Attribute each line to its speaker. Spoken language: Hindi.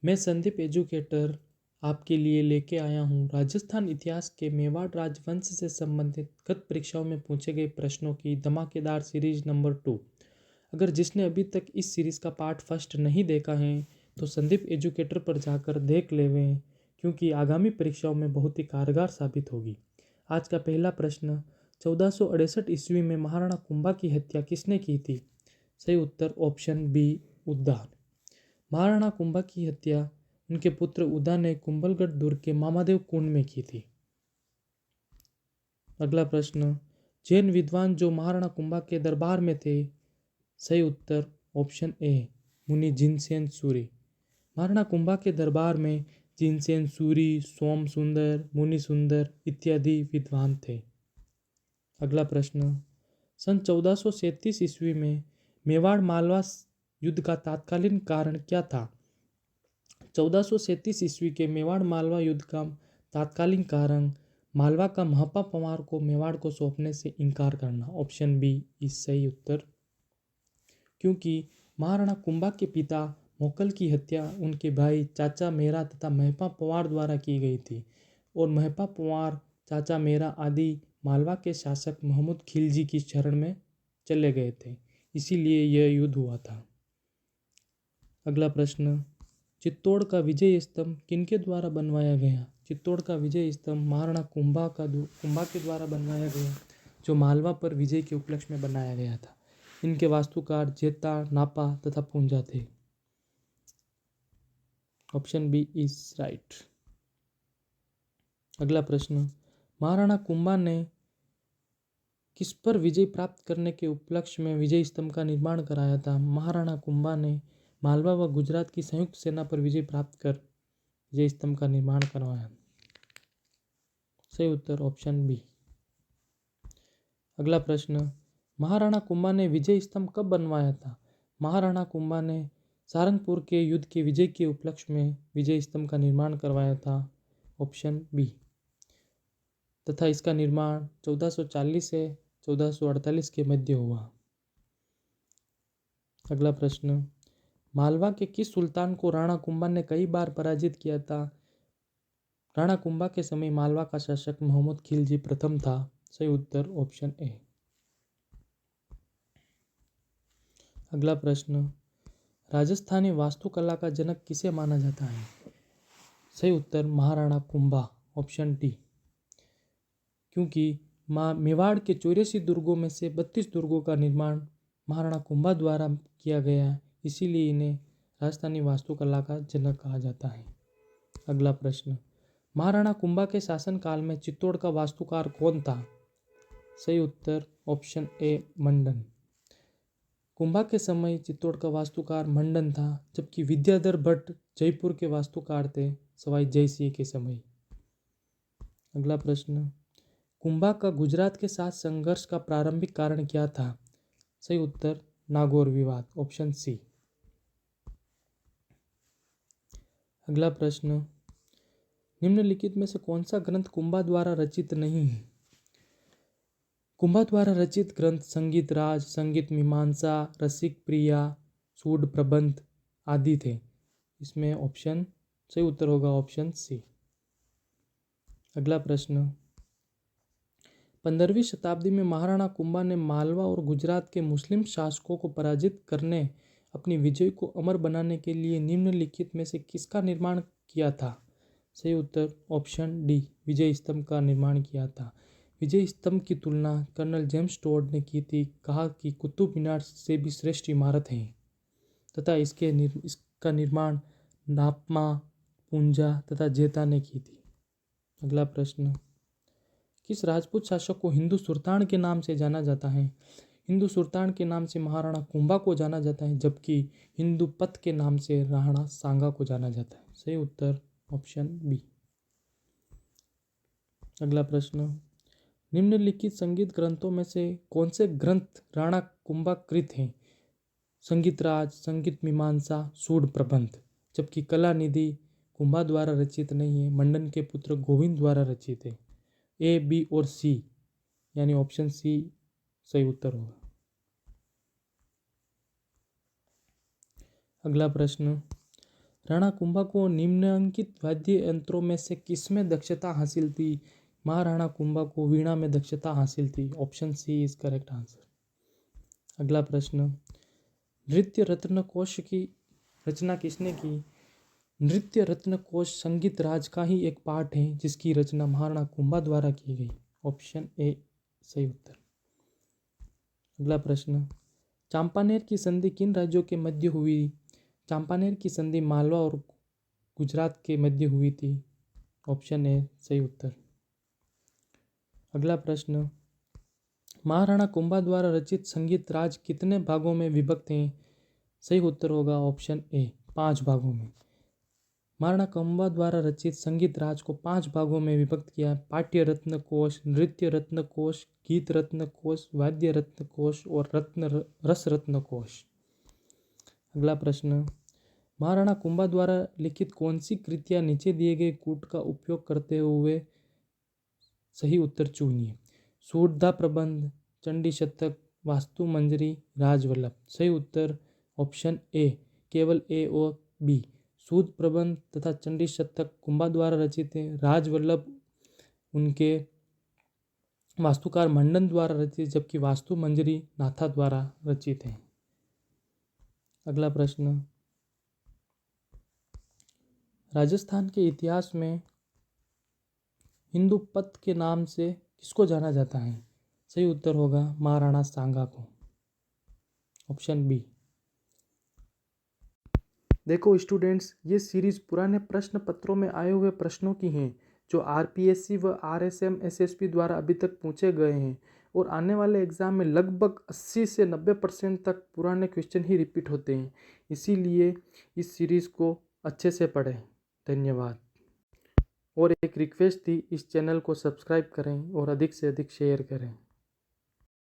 Speaker 1: मैं संदीप एजुकेटर आपके लिए लेके आया हूँ राजस्थान इतिहास के मेवाड़ राजवंश से संबंधित गत परीक्षाओं में पूछे गए प्रश्नों की धमाकेदार सीरीज नंबर 2। अगर जिसने अभी तक इस सीरीज का पार्ट फर्स्ट नहीं देखा है तो संदीप एजुकेटर पर जाकर देख लेवें, क्योंकि आगामी परीक्षाओं में बहुत ही कारगर साबित होगी। आज का पहला प्रश्न, 1468 ईस्वी में महाराणा कुंभा की हत्या किसने की थी? सही उत्तर ऑप्शन बी, उद्दा। महाराणा कुंभा की हत्या उनके पुत्र उदा ने कुंभलगढ़ दुर्ग के मामादेव कुंड में की थी। अगला प्रश्न, जैन विद्वान जो महाराणा कुंभा के दरबार में थे। सही उत्तर ऑप्शन ए, मुनि जिनसेन सूरी। महाराणा कुंभा के दरबार में जिनसेन सूरी, सोम सुंदर, मुनि सुंदर इत्यादि विद्वान थे। अगला प्रश्न, सन 1437 ईस्वी में मेवाड़ मालवा युद्ध का तत्कालीन कारण क्या था? 1437 ईस्वी के मेवाड़ मालवा युद्ध का तत्कालीन कारण मालवा का महपा पंवार को मेवाड़ को सौंपने से इनकार करना। ऑप्शन बी इस सही उत्तर। क्योंकि महाराणा कुंभा के पिता मोकल की हत्या उनके भाई चाचा मेरा तथा महपा पंवार द्वारा की गई थी और महपा पंवार, चाचा मेरा आदि मालवा के शासक मोहम्मद खिलजी की शरण में चले गए थे, इसीलिए यह युद्ध हुआ था। अगला प्रश्न, चित्तौड़ का विजय स्तंभ किनके द्वारा बनवाया गया? चित्तौड़ का विजय स्तंभ महाराणा कुंभा के द्वारा बनवाया गया, जो मालवा पर विजय के उपलक्ष्य में बनाया गया था। इनके वास्तुकार जेता, नापा तथा पूंजा थे। Option B is right. अगला प्रश्न, महाराणा कुंभा ने किस पर विजय प्राप्त करने के उपलक्ष्य में विजय स्तंभ का निर्माण कराया था? महाराणा कुंभा ने मालवा व गुजरात की संयुक्त सेना पर विजय प्राप्त कर विजय स्तंभ का निर्माण करवाया। सही उत्तर ऑप्शन बी। अगला प्रश्न, महाराणा कुंभा ने विजय स्तंभ कब बनवाया था? महाराणा कुंभा ने सारंगपुर के युद्ध के विजय के उपलक्ष्य में विजय स्तंभ का निर्माण करवाया था। Option B. तथा इसका निर्माण 1440 से 1448 के मध्य हुआ। अगला प्रश्न, मालवा के किस सुल्तान को राणा कुंभा ने कई बार पराजित किया था? राणा कुंभा के समय मालवा का शासक मोहम्मद खिलजी प्रथम था। सही उत्तर ऑप्शन ए। अगला प्रश्न, राजस्थानी वास्तुकला का जनक किसे माना जाता है? सही उत्तर महाराणा कुंभा। Option D. क्योंकि मेवाड़ के 84 दुर्गों में से 32 दुर्गों का निर्माण महाराणा कुंभा द्वारा किया गया, इसीलिए इन्हें राजस्थानी वास्तुकला का जनक कहा जाता है। अगला प्रश्न, महाराणा कुंभा के शासनकाल में चित्तौड़ का वास्तुकार कौन था? सही उत्तर ऑप्शन ए, मंडन। कुंभा के समय चित्तौड़ का वास्तुकार मंडन था, जबकि विद्याधर भट्ट जयपुर के वास्तुकार थे सवाई जयसिंह के समय। अगला प्रश्न, कुंभा का गुजरात के साथ संघर्ष का प्रारंभिक कारण क्या था? सही उत्तर नागौर विवाद। Option C. अगला प्रश्न, निम्नलिखित में से कौन सा ग्रंथ कुंभा द्वारा रचित नहीं है? कुंभा द्वारा रचित ग्रंथ संगीत राज, संगीत मीमांसा, रसिक प्रिया, सूड प्रबंध आदि थे। इसमें ऑप्शन सही उत्तर होगा ऑप्शन सी। अगला प्रश्न, 15वीं शताब्दी में महाराणा कुंभा ने मालवा और गुजरात के मुस्लिम शासकों को पराजित करने अपनी विजय को अमर बनाने के लिए निम्नलिखित में से किसका निर्माण किया था? सही उत्तर ऑप्शन डी, विजय स्तंभ का निर्माण किया था। विजय स्तंभ की तुलना कर्नल जेम्स टोड ने की थी, कहा कि कुतुब मीनार से भी श्रेष्ठ इमारत है तथा इसका निर्माण नापमा, पूंजा तथा जेता ने की थी। अगला प्रश्न, किस राजपूत शासक को हिंदू सुल्तान के नाम से जाना जाता है? हिंदू सुल्तान के नाम से महाराणा कुंभा को जाना जाता है, जबकि हिंदू पथ के नाम से राणा सांगा को जाना जाता है। सही उत्तर ऑप्शन बी। अगला प्रश्न, निम्नलिखित संगीत ग्रंथों में से कौन से ग्रंथ राणा कुंभा कृत हैं? संगीत राज, संगीत मीमांसा, सूड प्रबंध, जबकि कला निधि कुंभा द्वारा रचित नहीं है, मंडन के पुत्र गोविंद द्वारा रचित है। ए, बी और सी यानी ऑप्शन सी सही उत्तर होगा। अगला प्रश्न, राणा कुंभा को निम्नलिखित वाद्य यंत्रों में से किसमें दक्षता हासिल थी? महाराणा कुंभा को वीणा में दक्षता हासिल थी। Option C is correct answer. अगला प्रश्न, नृत्य रत्न कोश की रचना किसने की? नृत्य रत्न कोश संगीत राज का ही एक पार्ट है जिसकी रचना महाराणा कुंभा द्वारा की गई। ऑप्शन ए सही उत्तर। अगला प्रश्न, चांपानेर की संधि किन राज्यों के मध्य हुई? चांपानेर की संधि मालवा और गुजरात के मध्य हुई थी। ऑप्शन ए सही उत्तर। अगला प्रश्न, महाराणा कुंभा द्वारा रचित संगीत राज कितने भागों में विभक्त हैं? सही उत्तर होगा ऑप्शन ए 5 भागों में। महाराणा कुंभा द्वारा रचित संगीत राज को 5 भागों में विभक्त किया। पाठ्य रत्न कोश, नृत्य रत्न कोश, गीत रत्न कोश, वाद्य रत्न कोश और रस रत्न कोश। अगला प्रश्न, महाराणा कुंभा द्वारा लिखित कौन सी कृतियां नीचे दिए गए कूट का उपयोग करते हुए सही उत्तर चुनिए? सूरधा प्रबंध, चंडी शतक, वास्तु मंजरी, राजवल्लभ। सही उत्तर ऑप्शन ए केवल ए और बी। सूद प्रबंध तथा चंडी शतक कुंभा द्वारा रचित है। राजवल्लभ उनके वास्तुकार मंडन द्वारा रचित, जबकि वास्तु मंजरी नाथा द्वारा रचित है। अगला प्रश्न, राजस्थान के इतिहास में हिंदू पथ के नाम से किसको जाना जाता है? सही उत्तर होगा महाराणा सांगा को। Option B. देखो स्टूडेंट्स, ये सीरीज पुराने प्रश्न पत्रों में आए हुए प्रश्नों की हैं जो आरपीएससी व आरएसएम एसएसपी द्वारा अभी तक पूछे गए हैं और आने वाले एग्जाम में लगभग 80 से 90% तक पुराने क्वेश्चन ही रिपीट होते हैं। इसीलिए इस सीरीज को अच्छे से पढ़ें। धन्यवाद। और एक रिक्वेस्ट थी, इस चैनल को सब्सक्राइब करें और अधिक से अधिक शेयर करें।